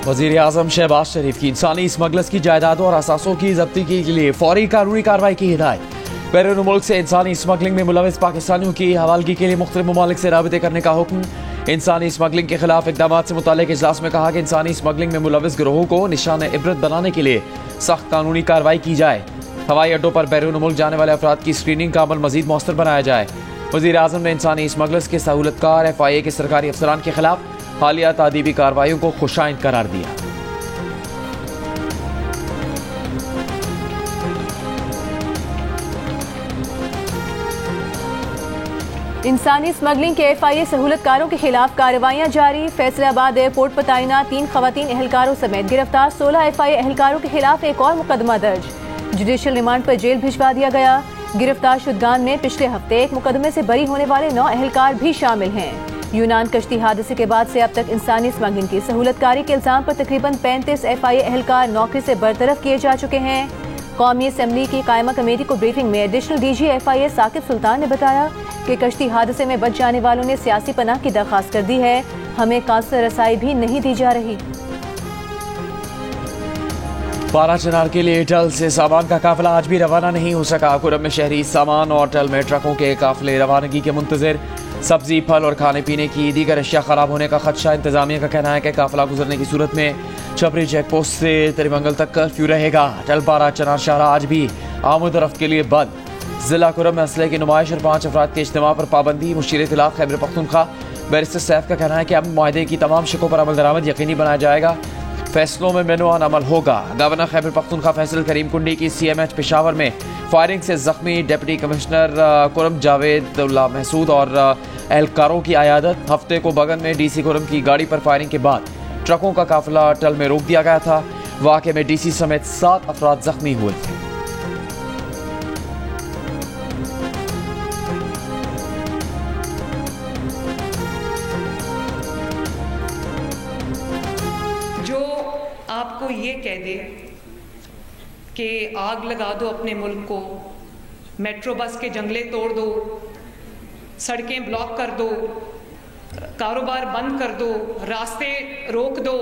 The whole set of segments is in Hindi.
वज़ीर आज़म शहबाज शरीफ की इंसानी स्मगलर्स की जायदादों और असासों की जब्ती के लिए फौरी कानूनी कार्रवाई की हिदायत। बैरून मुल्क से इंसानी स्मगलिंग में मुलविस पाकिस्तानियों की हवालगी के लिए मुख्तलिफ ममालिक से राबिते करने का हुक्म। इंसानी स्मगलिंग के खिलाफ इकदाम से मुताल्लिक़ इजलास में कहा कि इंसानी स्मगलिंग में मुलविस गिरोहों को निशान इबरत बनाने के लिए सख्त कानूनी कार्रवाई की जाए। हवाई अड्डों पर बैरून मुल्क जाने वाले अफराद की स्क्रीनिंग का अमल मजीद मौसर बनाया जाए। वज़ीर आज़म ने इंसानी स्मगलर्स के सहूलतकार FIA के सरकारी अफसरान के खिलाफ हालिया तादीबी कार्रवाइयों को खुशाइंद करार दिया। इंसानी स्मगलिंग के FIA सहूलतकारों के खिलाफ कार्रवाइयां जारी। फैसलाबाद एयरपोर्ट पर तैनात 3 खवातीन एहलकारों समेत गिरफ्तार 16 FIA एहलकारों के खिलाफ एक और मुकदमा दर्ज। जुडिशल रिमांड पर जेल भिजवा दिया गया। गिरफ्तार शुदगान में पिछले हफ्ते एक मुकदमे से बरी होने वाले 9 एहलकार भी शामिल हैं। यूनान कश्ती हादसे के बाद से अब तक इंसानी स्मगलिंग की सहूलतकारी के इल्जाम पर तकरीबन 35 FIA एहलकार नौकरी से बरतरफ किए जा चुके हैं। कौमी असम्बली की कायमा कमेटी को ब्रीफिंग में एडिशनल DG FIA साकिब सुल्तान ने बताया कि कश्ती हादसे में बच जाने वालों ने सियासी पनाह की दरख्वास्त कर दी है। हमें काउंसलर रसाई भी नहीं दी जा रही। बाराचनार के लिए टल से सामान का काफिला आज भी रवाना नहीं हो सका। कुरम में शहरी सामान और टल में ट्रकों के काफिले रवानगी के मुंतजर। सब्जी, फल और खाने पीने की दीगर अशिया खराब होने का खदशा। इंतजामिया का कहना है कि काफिला गुजरने की सूरत में छपरी चेक पोस्ट से तिरमंगल तक कर्फ्यू रहेगा। टल बाराचनार शहर आज भी आमद रफ्त के लिए बंद। जिला कुरम में असले की नुमाइश और 5 अफराद के इज्तिमा पर पाबंदी। मुशीर इत्तलाफ खैबर पख्तूनख्वा बैरिस्टर सैफ का कहना है कि अब मुआहदे की तमाम शिकों पर अमल दरामद यकीनी बनाया जाएगा। फैसलों में मेनुआन अमल होगा। गवर्नर खैबर पख्तूनख्वा फैसल करीम कुंडी की CMH पेशावर में फायरिंग से जख्मी डिप्टी कमिश्नर कुरम जावेद उल्लाह महसूद और एहलकारों की आयादत। हफ्ते को बगन में DC कुरम की गाड़ी पर फायरिंग के बाद ट्रकों का काफिला टल में रोक दिया गया था। वाक़े में DC समेत 7 अफराद जख्मी हुए थे। जो आपको ये कह दे कि आग लगा दो अपने मुल्क को, मेट्रो बस के जंगले तोड़ दो, सड़कें ब्लॉक कर दो, कारोबार बंद कर दो, रास्ते रोक दो,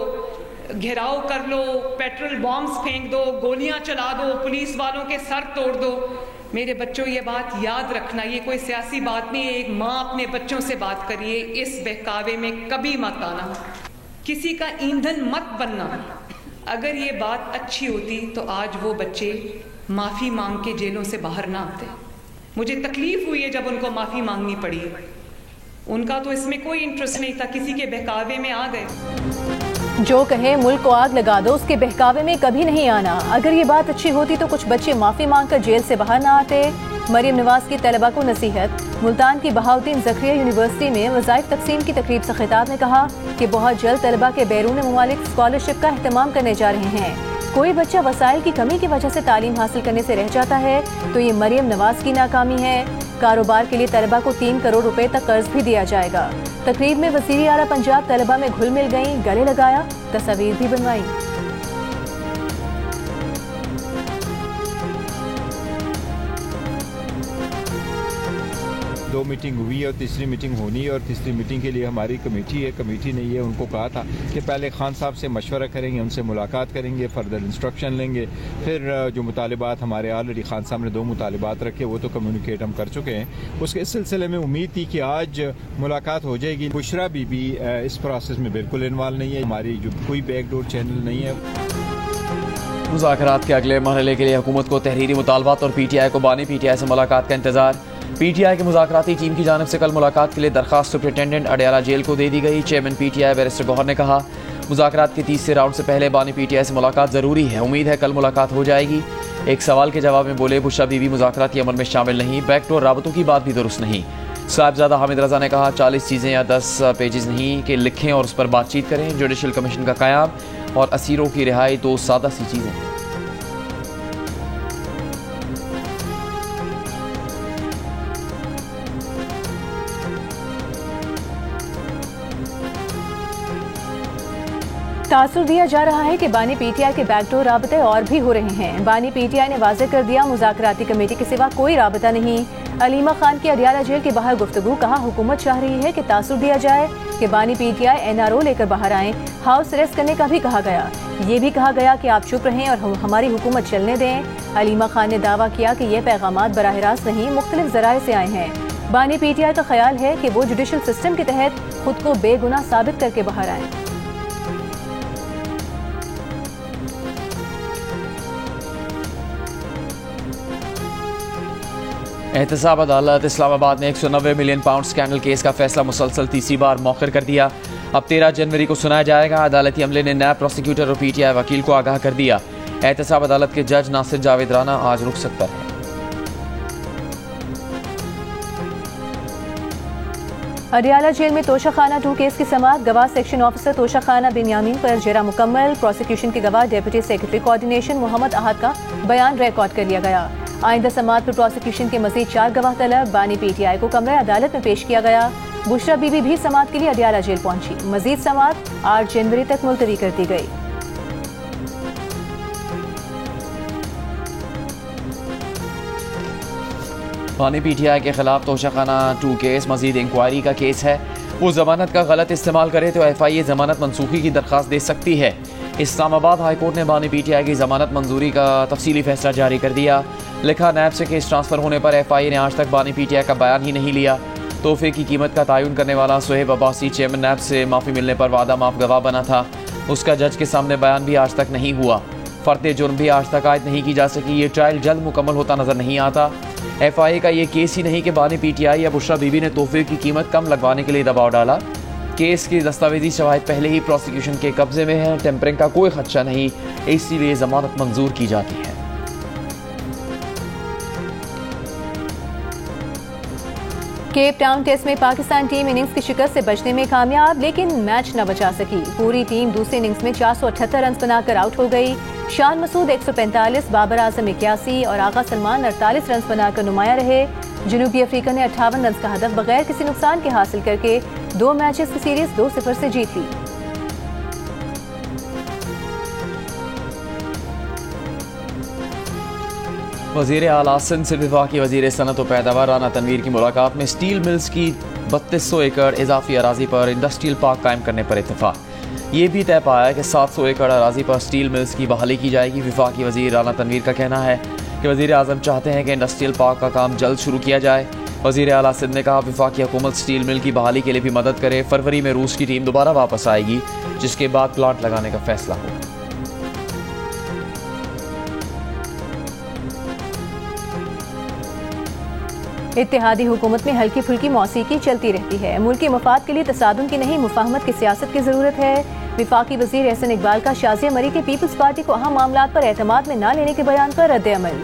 घेराव कर लो, पेट्रोल बॉम्ब्स फेंक दो, गोलियां चला दो, पुलिस वालों के सर तोड़ दो। मेरे बच्चों, ये बात याद रखना, ये कोई सियासी बात नहीं है। एक माँ अपने बच्चों से बात करिए, इस बहकावे में कभी मत आना, किसी का ईंधन मत बनना। अगर ये बात अच्छी होती तो आज वो बच्चे माफ़ी मांग के जेलों से बाहर ना आते। मुझे तकलीफ हुई है जब उनको माफ़ी मांगनी पड़ी। उनका तो इसमें कोई इंटरेस्ट नहीं था, किसी के बहकावे में आ गए। जो कहे मुल्क को आग लगा दो, उसके बहकावे में कभी नहीं आना। अगर ये बात अच्छी होती तो कुछ बच्चे माफ़ी मांगकर जेल से बाहर ना आते। मरियम नवाज की तलबा को नसीहत। मुल्तान की बहाउद्दीन ज़करिया यूनिवर्सिटी में वज़ाइफ तकसीम की तकरीब से खिताब में कहा कि बहुत जल्द तलबा के बैरून मुमालिक स्कॉलरशिप का अहतमाम करने जा रहे हैं। कोई बच्चा वसाइल की कमी की वजह से तालीम हासिल करने से रह जाता है तो ये मरियम नवाज की नाकामी है। कारोबार के लिए तलबा को 3 करोड़ रुपए तक कर्ज भी दिया जाएगा। तकरीब में वज़ीर आला पंजाब तलबा में घुल मिल गई, गले लगाया, तस्वीर भी बनवाई। दो मीटिंग हुई है और तीसरी मीटिंग होनी है और तीसरी मीटिंग के लिए हमारी कमेटी है। कमेटी ने ये उनको कहा था कि पहले खान साहब से मशवरा करेंगे, उनसे मुलाकात करेंगे, फर्दर इंस्ट्रक्शन लेंगे, फिर जो मुतालिबात हमारे ऑलरेडी खान साहब ने 2 मुतालिबात रखे वो तो कम्युनिकेट हम कर चुके हैं। उसके सिलसिले में उम्मीद थी कि आज मुलाकात हो जाएगी। बुशरा बीबी इस प्रोसेस में बिल्कुल इन्वॉल्व नहीं है, हमारी जो कोई बैकडोर चैनल नहीं है। मुज़ाकरात के अगले मरहले के लिए हुकूमत को तहरीरी मुतालबात और PTI को बानी PTI से मुलाकात का इंतजार। PTI की मुज़ाकराती टीम की जानिब से कल मुलाकात के लिए दरखास्त सुप्रिटेंडेंट अडयाला जेल को दे दी गई। चेयरमैन PTI बैरिस्टर गौहर ने कहा मुज़ाकरात के तीसरे राउंड से पहले बानी PTI से मुलाकात ज़रूरी है। उम्मीद है कल मुलाकात हो जाएगी। एक सवाल के जवाब में बोले बुशरा बीबी मुज़ाकराती अमल में शामिल नहीं, बैकडोर राबतों की बात भी दुरुस्त नहीं। साहिबजादा हामिद रजा ने कहा 40 चीज़ें या 10 पेजेस नहीं कि लिखें और उस पर बातचीत करें। जुडिशल कमीशन का क़याम और असीरों की रिहाई 2 सादा सी चीज़ें हैं। तासुर दिया जा रहा है कि बानी पीटीआई के बैकडोर राबते और भी हो रहे हैं। बानी पीटीआई ने वाज़ेह कर दिया, मुज़ाकराती कमेटी के सिवा कोई राबता नहीं। अलीमा खान की अडियाला जेल के बाहर गुफ्तगू, कहा हुकूमत चाह रही है कि तासुर दिया जाए कि बानी पीटीआई एनआरओ लेकर बाहर आए। हाउस अरेस्ट करने का भी कहा गया। ये भी कहा गया कि आप चुप रहें और हमारी हुकूमत चलने दें। अलीमा खान ने दावा किया कि ये पैगामात बराह रास्त नहीं, मुख्तलिफ ज़राए से आए हैं। बानी पीटीआई का ख्याल है कि वो जुडिशल सिस्टम के तहत खुद को बेगुनाह साबित करके बाहर आए। एहतसाब अदालत इस्लामाबाद ने 190 मिलियन पाउंड स्कैंडल केस का फैसला मुसलसल तीसरी बार मौखर कर दिया। अब 13 जनवरी को सुनाया जाएगा। अदालती अमले ने नैब प्रोसिक्यूटर और पीटीआई वकील को आगाह कर दिया। एहतसाब अदालत के जज नासिर जावेद राना आज रुखसत पर हैं। अडियाला जेल में तोशाखाना 2 केस की समाअत, गवाह सेक्शन ऑफिसर तोशाखाना बिन्यामीन पर जेरा मुकम्मल। प्रोसिक्यूशन के गवाह डेप्यूटी सेक्रेटरी कोऑर्डिनेशन मोहम्मद अहद का बयान रिकॉर्ड कर लिया गया। आइंदा समाअत पर प्रोसिक्यूशन के मजीद 4 गवाह तलब। बानी पीटीआई को कमरा अदालत में पेश किया गया। बुशरा बीबी भी समाअत के लिए अडियाला जेल पहुंची। मजीद समाअत 8 जनवरी तक मुलतवी कर दी गई। बानी पीटीआई के खिलाफ तोशाखाना 2 केस मजीद इंक्वायरी का केस है। वो जमानत का गलत इस्तेमाल करे तो FIA जमानत मनसूखी की दरख्वास्त दे सकती है। इस्लामाबाद हाई कोर्ट ने बानी पीटीआई की जमानत मंजूरी का तफसीली फैसला जारी कर दिया। लिखा, नैब से केस ट्रांसफर होने पर FIA ने आज तक बानी पीटीआई का बयान ही नहीं लिया। तोहफे की कीमत का तयन करने वाला सोहेब अब्बासी चेयरमैन नैब से माफ़ी मिलने पर वादा माफ गवाह बना था। उसका जज के सामने बयान भी आज तक नहीं हुआ। फर्द जुर्म भी आज तक आयद नहीं की जा सकी। ये ट्रायल जल्द मुकम्मल होता नजर नहीं आता। FIA का ये केस ही नहीं कि बानी पीटीआई या बुशरा बीबी ने तोहफे की कीमत कम लगवाने के लिए दबाव डाला। केस की दस्तावेजी शवाहिद पहले ही प्रोसिक्यूशन के कब्जे में है। टेम्परिंग का कोई खदशा नहीं, इसीलिए जमानत मंजूर की जाती है। केप टाउन टेस्ट में पाकिस्तान टीम इनिंग्स की शिकस्त से बचने में कामयाब, लेकिन मैच न बचा सकी। पूरी टीम दूसरे इनिंग्स में 478 रन बनाकर आउट हो गई। शान मसूद 145, बाबर आजम 81 और आगा सलमान 48 रन बनाकर नुमाया रहे। जनूबी अफ्रीका ने 58 रन का हदफ बगैर किसी नुकसान के हासिल करके 2 मैचेस की सीरीज 2-0 से जीत ली। वज़ीर आला सिंध से वफाकी वज़ीर सनत व पैदावार राना तनवीर की मुलाकात में स्टील मिल्स की 3200 एकड़ इजाफी अराजी पर इंडस्ट्रियल पार्क कायम करने पर इत्तेफाक। ये भी तय पाया कि 700 एकड़ अराजी पर स्टील मिल्स की बहाली की जाएगी। वफाकी वज़ीर राना तनवीर का कहना है कि वज़ीर आज़म चाहते हैं कि इंडस्ट्रियल पार्क का काम जल्द शुरू किया जाए। वज़ीर आला सिंध ने कहा, वफाकी हुकूमत स्टील मिल की बहाली के लिए भी मदद करे। फरवरी में रूस की टीम दोबारा वापस आएगी, जिसके बाद प्लांट लगाने का फैसला होगा। इत्तेहादी हुकूमत में हल्की फुल्की मौसीकी चलती रहती है। मुल्की मफाद के लिए तसादुम की नहीं, मुफाहमत की सियासत की जरूरत है। विफाकी वजीर एहसन इकबाल का शाजिया मरी के पीपल्स पार्टी को अहम मामलात पर एतमाद में न लेने के बयान पर रद्द अमल।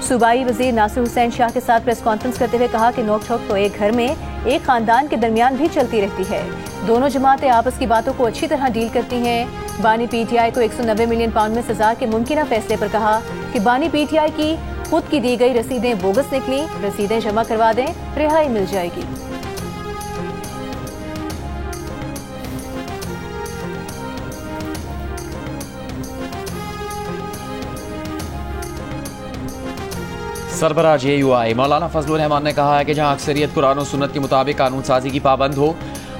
सूबाई वजीर नासिर हुसैन शाह के साथ प्रेस कॉन्फ्रेंस करते हुए कहा कि नोक झोंक तो एक घर में, एक खानदान के दरमियान भी चलती रहती है। दोनों जमातें आपस की बातों को अच्छी तरह डील करती हैं। बानी पीटीआई को 190 मिलियन पाउंड में सजा के मुमकिन फैसले पर कहा कि बानी पीटीआई की खुद की दी गई रसीदें बोगस निकली, रसीदें जमा करवा दें, रिहाई मिल जाएगी। सरबराह JUI मौलाना फजलुर रहमान ने कहा है कि जहां अक्सरियत कुरान और सुन्नत के मुताबिक कानून साजी की पाबंद हो,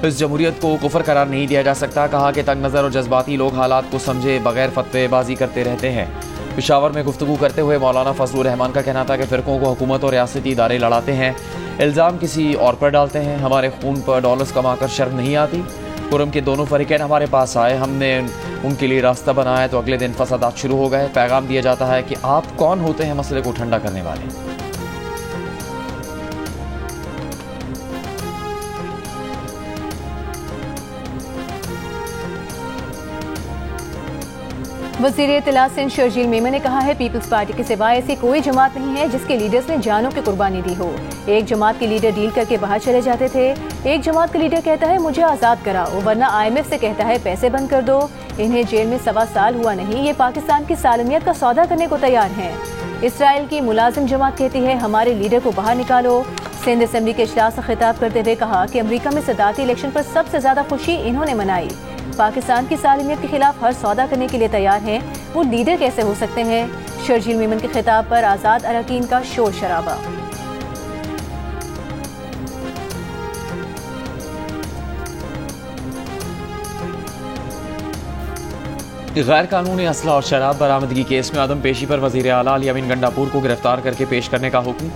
इस जमहूरियत को कुफर करार नहीं दिया जा सकता। कहा कि तंग नज़र और जज्बाती लोग हालात को समझे बगैर फतवेबाजी करते रहते हैं। पेशावर में गुफ्तगू करते हुए मौलाना फजलुर रहमान का कहना था कि फ़िरकों को हुकूमत और रियासती इदारे लड़ाते हैं, इल्ज़ाम किसी और पर डालते हैं। हमारे खून पर डॉलर्स कमाकर शर्म नहीं आती। कुरम के दोनों फरीकैन हमारे पास आए, हमने उनके लिए रास्ता बनाया तो अगले दिन फसादात शुरू हो गए। पैगाम दिया जाता है कि आप कौन होते हैं मसले को ठंडा करने वाले। वज़ीर इत्तला सिंध शर्जील मेमन ने कहा है, पीपल्स पार्टी के सिवाय ऐसी कोई जमात नहीं है जिसके लीडर्स ने जानों की कुर्बानी दी हो। एक जमात के लीडर डील करके बाहर चले जाते थे, एक जमात का लीडर कहता है मुझे आज़ाद कराओ, वरना IMF से कहता है पैसे बंद कर दो। इन्हें जेल में 1.25 साल हुआ नहीं, ये पाकिस्तान की सालमियत का सौदा करने को तैयार हैं। इसराइल की मुलाजिम जमात कहती है हमारे लीडर को बाहर निकालो। सिंध असेंबली के इजलास से खिताब करते हुए कहा कि अमरीका में सदारती इलेक्शन पर सबसे ज्यादा खुशी इन्होंने मनाई। पाकिस्तान की सालिमियत के खिलाफ हर सौदा करने के लिए तैयार हैं, वो लीडर कैसे हो सकते हैं? शर्जील मेमन के खिताब पर आज़ाद अरकान का शोर शराबा। गैर कानूनी असला और शराब बरामदगी केस में आदम पेशी पर वज़ीर आला अली अमीन गंडापुर को गिरफ्तार करके पेश करने का हुक्म।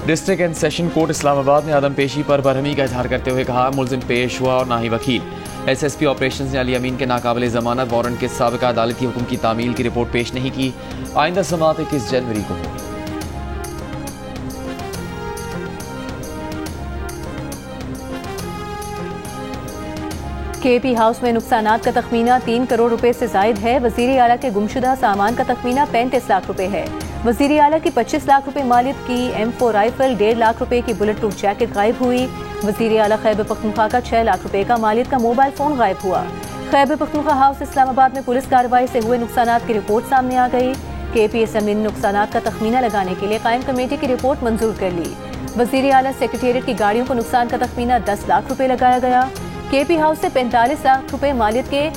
District and session court Islamabad ने आदम पेशी पर बरहमी का इजहार करते हुए कहा, मुलजिम पेश हुआ और ना ही वकील। SSP ऑपरेशंस ने अली अमीन के नाकाबिल ज़मानत वारंट के साबिका अदालती हुक्म की तामील की रिपोर्ट पेश नहीं की। आइंदा समाअत 21 जनवरी को होगी। KP हाउस में नुकसानात का तखमीना 3 करोड़ रुपए से जायद है। वज़ीर आला के गुमशुदा सामान का तखमीना 35 लाख रुपए है। वज़ीर आला की 25 लाख रुपए मालियत की M4 राइफल, 1.5 लाख रुपए की बुलेट प्रूफ जैकेट गायब हुई। वज़ीर आला खैबर पख्तूनख्वा का 6 लाख रुपए का मालियत का मोबाइल फोन गायब हुआ। खैबर पख्तूनख्वा हाउस इस्लामाबाद में पुलिस कार्रवाई से हुए नुकसानात की रिपोर्ट सामने आ गई। KP असेंबली ने नुकसानात का तखमीना लगाने के लिए कायम कमेटी की रिपोर्ट मंजूर कर ली। वज़ीर आला सेक्रेटेरिएट की गाड़ियों को नुकसान का तखमीना 10 लाख रुपए लगाया गया। KP हाउस से 45 लाख रुपए मालियत के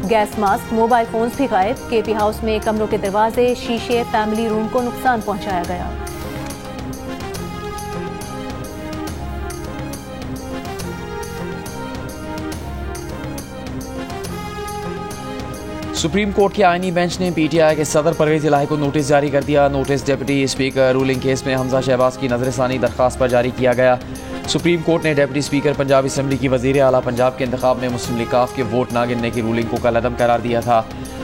गैस मास्क, मोबाइल फोन्स भी गायब। KP हाउस में कमरों के दरवाजे, शीशे, फैमिली रूम को नुकसान पहुंचाया गया। सुप्रीम कोर्ट के आईनी बेंच ने PTI के सदर परवेज इलाही को नोटिस जारी कर दिया। Notice deputy speaker ruling case में हमजा शहबाज की नजरसानी दरखास्त पर जारी किया गया। सुप्रीम कोर्ट ने डिप्टी स्पीकर पंजाब असम्बली की वज़ीर आला पंजाब के इंतखाब में मुस्लिम लीग काफ के वोट ना गिनने की रूलिंग को कलअदम करार दिया था।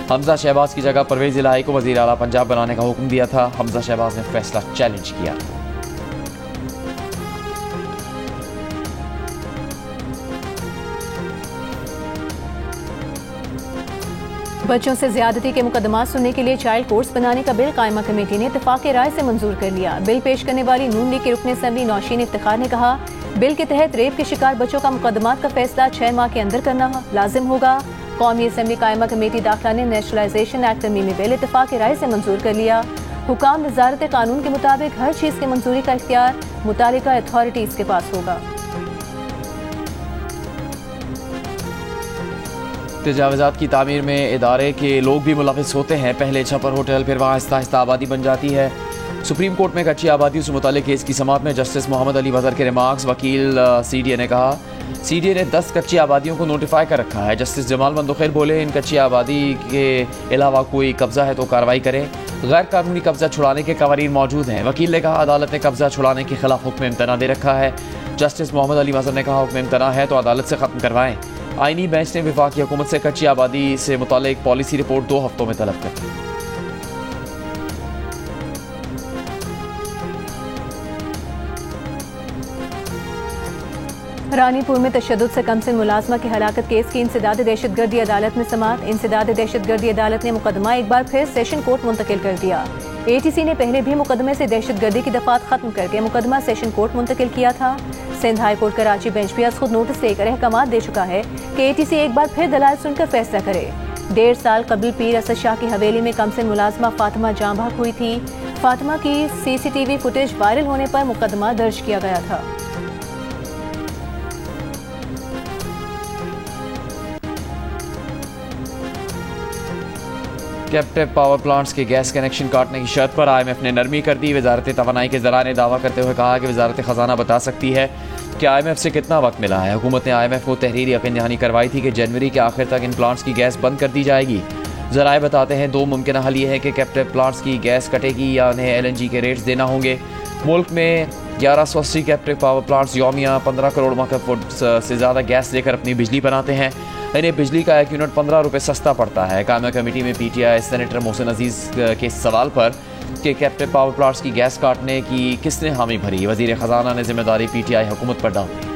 हमजा शहबाज की जगह परवेज इलाही को वज़ीर आला पंजाब बनाने का हुक्म दिया था। हमजा शहबाज ने फैसला चैलेंज किया। बच्चों से ज्यादती के मुकदमा सुनने के लिए चाइल्ड कोर्ट्स बनाने का बिल कायमा कमेटी ने इत्तेफाक राय से मंजूर कर लिया। बिल पेश करने वाली नून लीग के रुकन असेंबली नौशीन इफ्तिखार ने कहा, बिल के तहत रेप के शिकार बच्चों का मुकदमात का फैसला 6 माह के अंदर करना लाजिम होगा। कौमी असेंबली कायमा कमेटी दाखिला ने नेशनलाइजेशन एक्ट तरमीमी बिल इत्तेफाक राय से मंजूर कर लिया। हुकाम वजारत कानून के मुताबिक हर चीज की मंजूरी का इख्तियार मुतालिका अथॉरिटीज के पास होगा। तजावज़ात की तामीर में इदारे के लोग भी मुलविस होते हैं। पहले छपर होटल, फिर वहाँ आहिस्ता आहिस्ता आबादी बन जाती है। सुप्रीम कोर्ट में कच्ची आबादियों से मुताल्लिक़ केस की समाअत में जस्टिस मोहम्मद अली वज़र के रिमार्क्स। वकील CDA ने कहा, CDA ने 10 कच्ची आबादियों को नोटिफाई कर रखा है। जस्टिस जमाल मंदोखेर बोले, इन कच्ची आबादी के अलावा कोई कब्जा है तो कार्रवाई करें। गैर कानूनी कब्जा छुड़ाने के कवानीन मौजूद हैं। वकील ने कहा, अदालत ने कब्जा छुड़ाने के खिलाफ हुक्म इम्तना दे रखा है। जस्टिस मोहम्मद अली वज़र ने कहा, हुक्म इम्तना है तो अदालत से ख़त्म करवाएं। आईनी बेंच ने वफाकी हुकूमत से कच्ची आबादी से मुताल्लिक़ पॉलिसी रिपोर्ट 2 हफ्तों में तलब कर दी। रानीपुर में तशद्दुद से कमसिन मुलाजमा की हलाकत केस की इंसदाद दहशतगर्दी अदालत में समाअत। इंसदाद दहशतगर्दी अदालत ने मुकदमा एक बार फिर सेशन कोर्ट मुंतकिल कर दिया। ATC ने पहले भी मुकदमे से दहशतगर्दी की दफात खत्म करके मुकदमा सेशन कोर्ट मुंतकिल किया था। Sindh high court Karachi bench भी खुद नोटिस लेकर अहकामात दे चुका है कि ATC एक बार फिर दलाल सुनकर फैसला करे। 1.5 साल कबल पीर असद शाह की हवेली में कमसिन मुलाजमा फातिमा जाँ बहक हुई थी। फातिमा की CCTV फुटेज वायरल होने पर मुकदमा दर्ज किया गया था। कैप्टिव पावर प्लांट्स के गैस कनेक्शन काटने की शर्त पर IMF ने नरमी कर दी। वजारत तवानाई के ज़राए ने दावा करते हुए कहा कि वजारत ख़जाना बता सकती है कि IMF से कितना वक्त मिला है। हुकूमत ने IMF को तहरीरी यकीन दहानी करवाई थी कि जनवरी के आखिर तक इन प्लांट्स की गैस बंद कर दी जाएगी। ज़राए बताते हैं 2 मुमकिन हल ये है कि कैप्टिव प्लांट्स की गैस कटेगी या उन्हें LNG के रेट्स देना होंगे। मुल्क में 1180 कैप्टिव पावर प्लांट्स यौमिया 15 करोड़ मकफ फुट से ज़्यादा गैस लेकर अपनी बिजली बनाते हैं। इन्हें बिजली का 1 यूनिट 15 रुपये सस्ता पड़ता है। कायमा कमेटी में PTI सेनेटर मोहसिन अजीज़ के सवाल पर कि कैप्टिव पावर प्लांट्स की गैस काटने की किसने हामी भरी, वज़ीर ख़जाना ने जिम्मेदारी PTI हुकूमत पर डाल दी।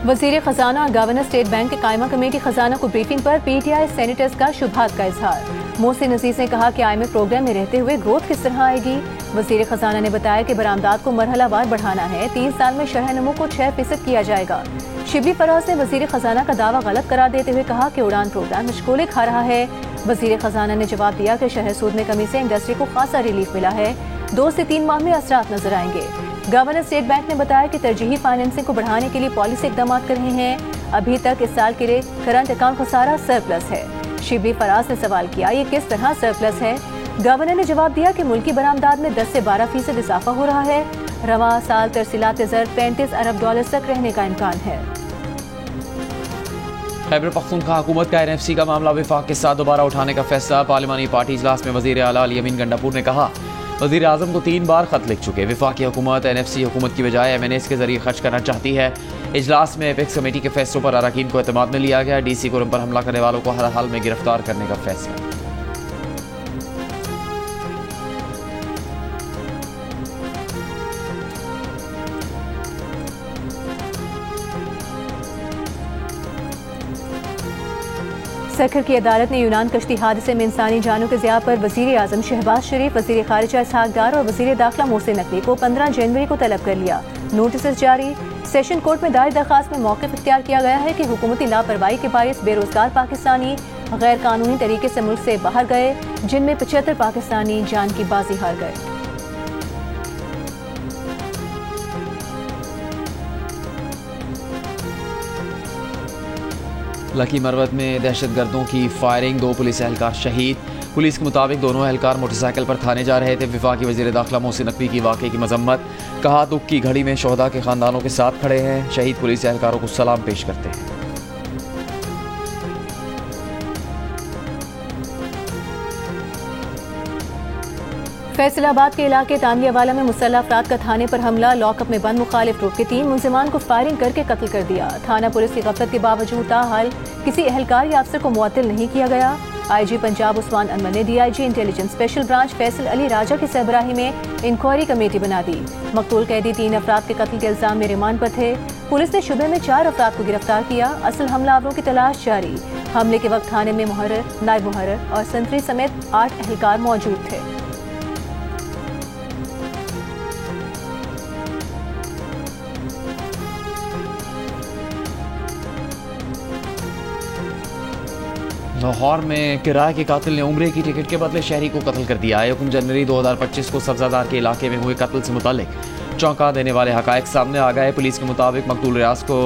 वज़ीर ख़जाना और गवर्नर स्टेट बैंक के कायमा कमेटी ख़जाना को ब्रीफिंग पर PTI सेनेटर्स का शुभात का इजहार। मोहसिन अजीज ने कहा कि IMF प्रोग्राम में रहते हुए ग्रोथ किस तरह आएगी। वज़ीर ख़जाना ने बताया कि बरामदात को मरहलावार बढ़ाना है। 3 साल में शरह नमू को 6% किया जाएगा। शिबली फराज ने वज़ीर ख़जाना का दावा गलत करार देते हुए कहा कि उड़ान प्रोग्राम मशगूली खा रहा है। वजीर खजाना ने जवाब दिया कि शरह सूद में कमी से इंडस्ट्री को खासा रिलीफ मिला है। 2 से 3 माह में असरात नजर आएंगे। गवर्नर स्टेट बैंक ने बताया कि तरजीही फाइनेंसिंग को बढ़ाने के लिए पॉलिसी इकदाम कर रहे हैं। अभी तक इस साल के लिए करंट अकाउंट खसारा सरप्लस है। शिबली फराज ने सवाल किया, ये किस तरह सरप्लस है? गवर्नर ने जवाब दिया कि मुल्की बरामदात में 10 से 12% इजाफा हो रहा है। रवां साल तरसीलात ज़र $35 अरब तक रहने का इम्कान है। खैबर पख्तूनख्वा हुकूमत का NFC का मामला विफाक के साथ दोबारा उठाने का फैसला। पार्लिमानी पार्टी इजलास में वजीर आला अली अमीन गंडापुर ने कहा, वजीर आजम को 3 बार खत लिख चुके। विफाकी हुकूमत NFC हुकूमत की बजाय MNAs के जरिए खर्च करना चाहती है। इजलास में एपेक्स कमेटी के फैसलों पर अरकान को एतमाद में लिया गया। DC कोरम पर हमला करने वालों को हर हाल में गिरफ्तार करने का फैसला। सखर की अदालत ने यूनान कश्ती हादसे में इंसानी जानों के ज़िया पर वज़ीर आज़म शहबाज शरीफ, वज़ीर ख़ारिजा इसहाक़ डार और वज़ीर दाखिला मोहसिन नकवी को 15 जनवरी को तलब कर लिया। नोटिस जारी। सेशन कोर्ट में दायर दरखास्त में मौक़िफ़ इख्तियार किया गया है कि हुकूमती लापरवाही के बायस बेरोज़गार पाकिस्तानी गैर कानूनी तरीके से मुल्क से बाहर गए, जिनमें 75 पाकिस्तानी जान की बाजी हार गए। लकी मरवत में दहशतगर्दों की फायरिंग, 2 पुलिस एहलकार शहीद। पुलिस के मुताबिक दोनों एहलकार मोटरसाइकिल पर थाने जा रहे थे। विफाकी वज़ीर दाखिला मोहसिन नकवी की वाक़े की मजम्मत। कहा, दुख की घड़ी में शोहदा के खानदानों के साथ खड़े हैं। शहीद पुलिस एहलकारों को सलाम पेश करते हैं। फैसलाबाद के इलाके तांदियावाला में मुसल्लह अफराद का थाने पर हमला। लॉकअप में बंद मुखालिफ ग्रुप के 3 मुलजिमान को फायरिंग करके कत्ल कर दिया। थाना पुलिस की गफलत के बावजूद ताहाल किसी एहलकार या अफसर को मुअत्तल नहीं किया गया। IG पंजाब उस्मान अनवर ने DIG intelligence special branch Faisal Ali Raja की सरबराही में इंक्वायरी कमेटी बना दी। मकतूल कैदी 3 अफराद के कत्ल के इल्जाम में रिमांड पर थे। पुलिस ने शुबे में 4 अफराद को गिरफ्तार किया। असल हमलावरों की तलाश जारी। हमले के वक्त थाने में मुहर्रिर, नायब मुहर्रिर और संतरी समेत 8 एहलकार मौजूद थे। लाहौर में किराए के कातिल ने उम्रे की टिकट के बदले शहरी को कत्ल कर दिया। 1 जनवरी 2025 को सब्जादार के इलाके में हुए कत्ल से मुतालिक चौंका देने वाले हकायक सामने आ गए। पुलिस के मुताबिक मकतूल रियाज को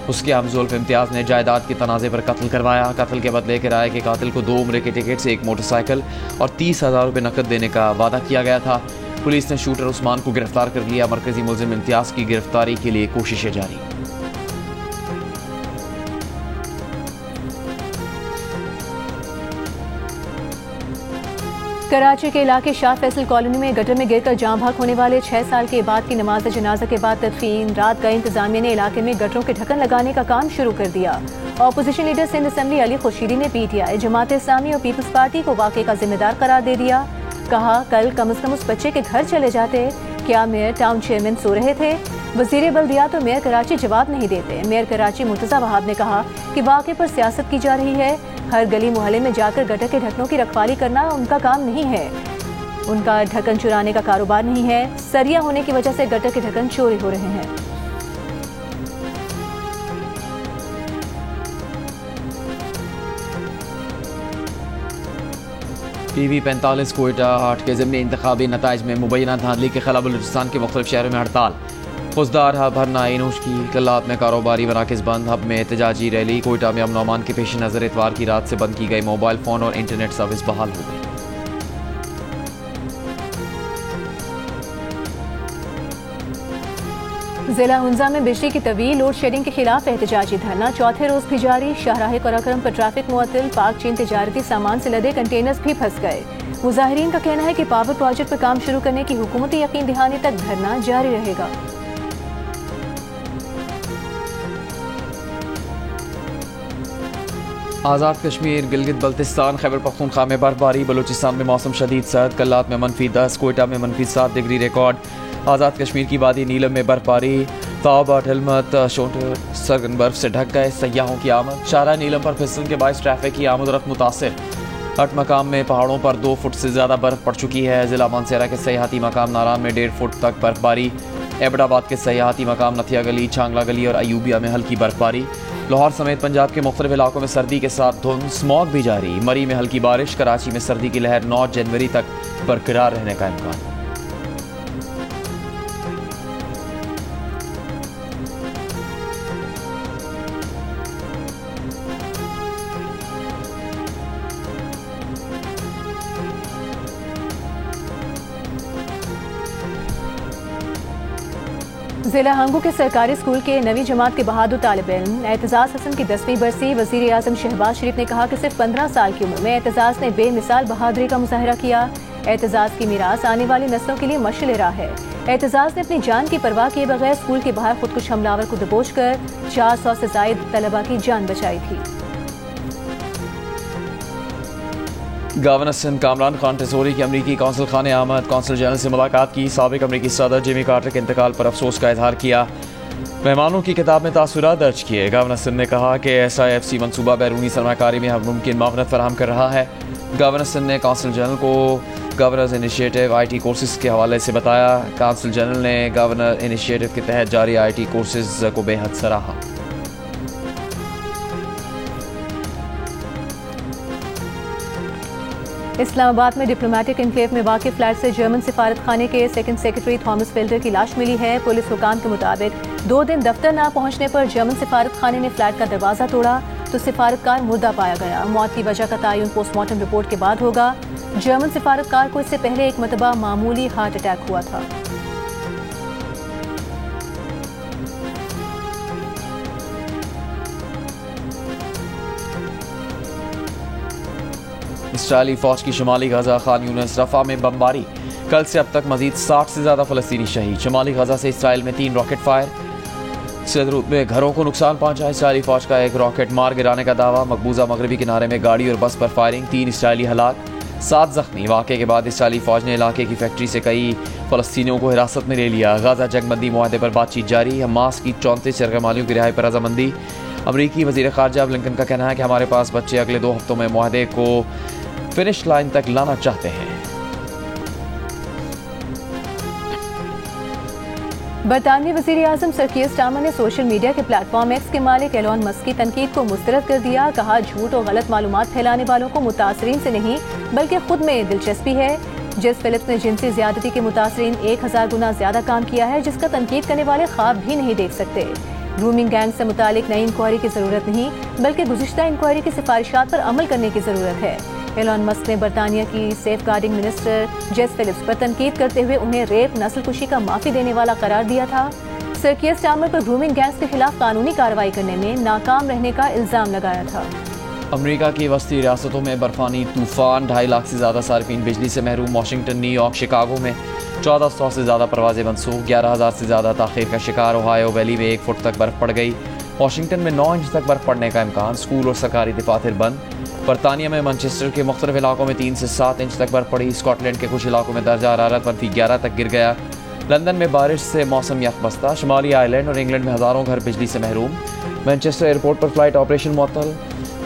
उसके हमज़ुल्फ इम्तियाज़ ने जायदाद के तनाज़े पर कत्ल करवाया। कत्ल के बदले किराए के कातिल को 2 उम्रे के टिकट से 1 मोटरसाइकिल और 30,000 रुपये नकद देने का वादा किया गया था। पुलिस ने शूटर उस्मान को गिरफ्तार कर लिया। मरकजी मुलजिम इम्तियाज़ की गिरफ्तारी के लिए कोशिशें जारी। कराची के इलाके शाह फैसल कॉलोनी में गटर में गिरकर जान भाग होने वाले 6 साल के बाद की नमाज जनाजा के बाद तदफीन। रात गए इंतजामिया ने इलाके में गटरों के ढक्कन लगाने का काम शुरू कर दिया। Opposition leader Sindh assembly Ali Khurshidi ने PTI, जमात इस्लामी और पीपल्स पार्टी को वाक़े का जिम्मेदार करार दे दिया। कहा, कल कम अज कम उस बच्चे के घर चले जाते। क्या मेयर टाउन चेयरमैन सो रहे थे? वजीर बल्दियात और मेयर कराची जवाब नहीं देते। मेयर कराची मुर्तज़ा वहाब ने कहा कि वाक़े पर सियासत की जा रही है। हर गली मोहल्ले में जाकर गटर के ढक्कनों की रखवाली करना उनका काम नहीं है। उनका ढक्कन चुराने का कारोबार नहीं है। सरिया होने की वजह से गटर के ढक्कन चोरी हो रहे हैं। PV45 कोयटा हाट के ज़िमनी इंतखाबी नताइज में मुबैना धांधली के खिलाफ बलूचिस्तान के मुख्तलिफ शहरों में हड़ताल। खुजदार भरना इनूश की कल्लात में कारोबारी मराकज़ बंद। हब में एहतजाजी रैली। कोयटा में अमन अमान के पेश नज़र इतवार की रात से बंद की गई मोबाइल फ़ोन और इंटरनेट सर्विस बहाल हो गई। जिला हुंजा में बिजली की तवील लोड शेडिंग के खिलाफ एहतजाजी धरना 4थे रोज भी जारी। शाहराह कराक्रम पर ट्रैफिक मुअत्तल। पाक चीन तजारती सामान से लदे कंटेनर्स भी फंस गए। मुजाहिरीन का कहना है कि पावर प्रोजेक्ट पर काम शुरू करने की हुकूमती यकीन दहानी तक धरना जारी रहेगा। आज़ाद कश्मीर, गिलगित बल्तिस्तान, खैबर पख्तूनख्वा में बर्फबारी। बलूचिस्तान में मौसम शदीद सर्द। कल्लात में -10, कोयटा में -7 डिग्री रिकॉर्ड। आज़ाद कश्मीर की वादी नीलम में बर्फबारी। ताबा, ठलमत, शोट सरगन बर्फ से ढक गए। सयाहों की आमद। शारा नीलम पर फिसलन के बायस ट्रैफिक की आमद रफ्त मुतासिर। 8 मकाम में पहाड़ों पर 2 फुट से ज़्यादा बर्फ पड़ चुकी है। ज़िला मानसेरा के सयाहती मकाम नारान में 1.5 फुट तक बर्फबारी। एबटाबाद के सयाहती मकाम नथिया गली, छांगला गली और अयूबिया में हल्की बर्फबारी। लाहौर समेत पंजाब के मुख्तलिफ इलाकों में सर्दी के साथ धुंध, स्मॉग भी जारी। मरी में हल्की बारिश, कराची में सर्दी की लहर 9 जनवरी तक बरकरार रहने का इम्कान। जिला हंगू के सरकारी स्कूल के नवी जमात के बहादुर तालिब इल्म एतजाज हसन की 10वीं बरसी। वजीर आजम शहबाज शरीफ ने कहा कि सिर्फ 15 साल की उम्र में एतजाज ने बेमिसाल बहादुरी का मुजाहरा किया। एतजाज की मीरास आने वाली नस्लों के लिए मशाल राह है। एतजाज ने अपनी जान की परवाह किए बगैर स्कूल के बाहर खुदकुश हमलावर को दबोच कर 400 से जायद तलबा की जान बचाई थी। गवर्नर सिंध कामरान खान टेजोरी की अमरीकी कौंसल खाने आमद, कौंसल जनरल से मुलाकात की। साबिक अमरीकी सदर जिमी कार्टर के इंतकाल पर अफसोस का इजहार किया। मेहमानों की किताब में तासुरात दर्ज किए। गवर्नर सिंध ने कहा कि SIFC मनसूबा बैरूनी सरमाकारी में हर मुमकिन मावनत फराहम कर रहा है। गवर्नर सिंध ने कौंसल जनरल को गवर्नर्स इनिशिएटिव IT कोर्सेज के हवाले से बताया। कौंसल जनरल ने गवर्नर इनिशिएटिव के तहत जारी IT कोर्सेज को बेहद सराहा। इस्लामाबाद में डिप्लोमेटिक एनक्लेव में वाक़ फ्लैट से जर्मन सिफारत खाने के सेकंड सेक्रेटरी थॉमस फिल्टर की लाश मिली है। पुलिस हुकाम के मुताबिक 2 दिन दफ्तर न पहुंचने पर जर्मन सिफारत खाने ने फ्लैट का दरवाजा तोड़ा तो सिफारतकार मुर्दा पाया गया। मौत की वजह का तयन पोस्टमार्टम रिपोर्ट के बाद होगा। जर्मन सिफारतकार को इससे पहले एक मरतबा मामूली हार्ट अटैक हुआ था। इसराइली फौज की शुमाली गजा खान यूनिस रफा में बमबारी। कल से अब तक मजीद 60 से ज्यादा फलस्तीनी शहीद। शुमाली गजा से इसराइल में 3 रॉकेट फायर। सदरूद में घरों को नुकसान पहुंचा। इसराइली फौज का एक रॉकेट मार गिराने का दावा। मकबूजा मगरबी किनारे में गाड़ी और बस पर फायरिंग। 3 इसराइली हलाक, 7 जख्मी। वाक़े के बाद इसराइली फौज ने इलाके की फैक्ट्री से कई फलस्तीनियों को हिरासत में ले लिया। गजा जंगबंदी मुआहदे पर बातचीत जारी। हमास की 34 सरगर्मालियों की रिहाई पर रजामंदी। अमरीकी वज़ीर ख़ारजा ब्लिंकन का कहना है कि हमारे पास बच्चे अगले 2 हफ्तों में मुआहदे को फिनिश लाइन तक लाना चाहते हैं। बरतानवी वज़ीर आज़म सर कीयर स्टारमर ने सोशल मीडिया के प्लेटफॉर्म एक्स के मालिक एलोन मस्क की तनकीद को मुस्तरद कर दिया। कहा, झूठ और गलत मालूमात फैलाने वालों को मुतासरीन से नहीं बल्कि खुद में दिलचस्पी है। जेस फिलिप्स ने जिनसी ज्यादती के मुतासरीन 1000 गुना ज्यादा काम किया है, जिसका तनकीद करने वाले ख्वाब भी नहीं देख सकते। ग्रूमिंग गैंग से मुतालिक नई इंक्वायरी की जरूरत नहीं बल्कि गुज़िश्ता इंक्वायरी की सिफारिशात पर अमल करने की जरूरत है। एलोन मस्क ने बरतानिया की सेफ गार्डिंग मिनिस्टर जेस फिलिप्स पर तनकीद करते हुए उन्हें रेप, नस्लकुशी का माफी देने वाला करार दिया था। सर कीयर स्टारमर पर ग्रूमिंग गैंग्स के खिलाफ कानूनी कार्रवाई करने में नाकाम रहने का इल्जाम लगाया था। अमेरिका की वस्ती रियासतों में बर्फानी तूफान, 2.5 लाख से ज्यादा सार्फिन बिजली से महरूम। वाशिंगटन, न्यूयॉर्क, शिकागो में 1400 से ज्यादा परवाजें मनसूख। 11,000 से ज्यादा ताखीर का शिकार। ओहायो वैली में 1 फुट तक बर्फ पड़ गई। वाशिंगटन में 9 इंच तक बर्फ पड़ने का इम्कान। स्कूल और सरकारी दफातर बंद। बरतानिया में मैनचेस्टर के मुख्तलिफ इलाकों में 3 से 7 इंच तक बर्फ पड़ी। स्कॉटलैंड के कुछ इलाकों में दर्जा हरारत -11 तक गिर गया। लंदन में बारिश से मौसम यकबस्ता। शुमाली आयरलैंड और इंग्लैंड में हज़ारों घर बिजली से महरूम। मैनचेस्टर एयरपोर्ट पर फ्लाइट ऑपरेशन मुअत्तल।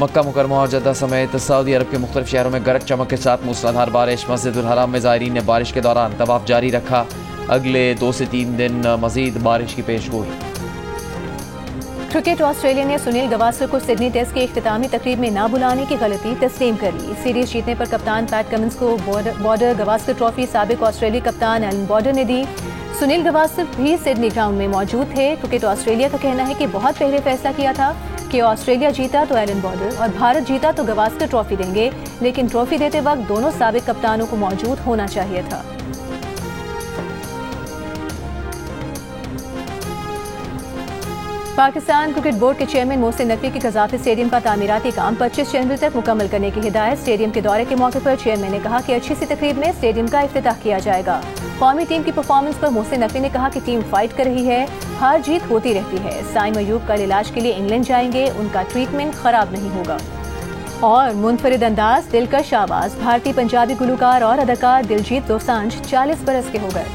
मक्का मुकरमा और जद्दा समेत सऊदी अरब के मुख्तलिफ शहरों में गरज चमक के साथ मूसलाधार बारिश। मस्जिदुल हराम में ज़ायरीन ने बारिश के दौरान तवाफ जारी रखा। अगले 2 से 3 दिन मजीद बारिश की पेशगोई। क्रिकेट ऑस्ट्रेलिया ने सुनील गावस्कर को सिडनी टेस्ट की इख्तितामी तकरीब में न बुलाने की गलती तस्लीम कर ली। सीरीज जीतने पर कप्तान पैट कमिंस को बॉर्डर गावस्कर ट्रॉफी साबिक ऑस्ट्रेलियाई कप्तान एलन बॉर्डर ने दी। सुनील गावस्कर भी सिडनी ग्राउंड में मौजूद थे। क्रिकेट ऑस्ट्रेलिया का कहना है कि बहुत पहले फैसला किया था कि ऑस्ट्रेलिया जीता तो एलन बॉर्डर और भारत जीता तो गावस्कर ट्रॉफी देंगे, लेकिन ट्रॉफी देते वक्त दोनों साबिक कप्तानों को मौजूद होना चाहिए था। पाकिस्तान क्रिकेट बोर्ड के चेयरमैन मोहसिन नकवी की कज़ाफ़ी स्टेडियम का तामीराती काम 25 जनवरी तक मुकम्मल करने की हिदायत। स्टेडियम के दौरे के मौके पर चेयरमैन ने कहा कि अच्छी सी तकरीब में स्टेडियम का इफ्तिताह किया जाएगा। कौमी टीम की परफॉर्मेंस पर मोहसिन नकवी ने कहा कि टीम फाइट कर रही है, हार जीत होती रहती है। साइम अयूब कल इलाज के लिए इंग्लैंड जाएंगे, उनका ट्रीटमेंट खराब नहीं होगा। और मुनफरिद अंदाज, दिलकश आवाज, भारतीय पंजाबी गुलूकार और अदाकार दिलजीत दोसांझ 40 बरस के हो गए।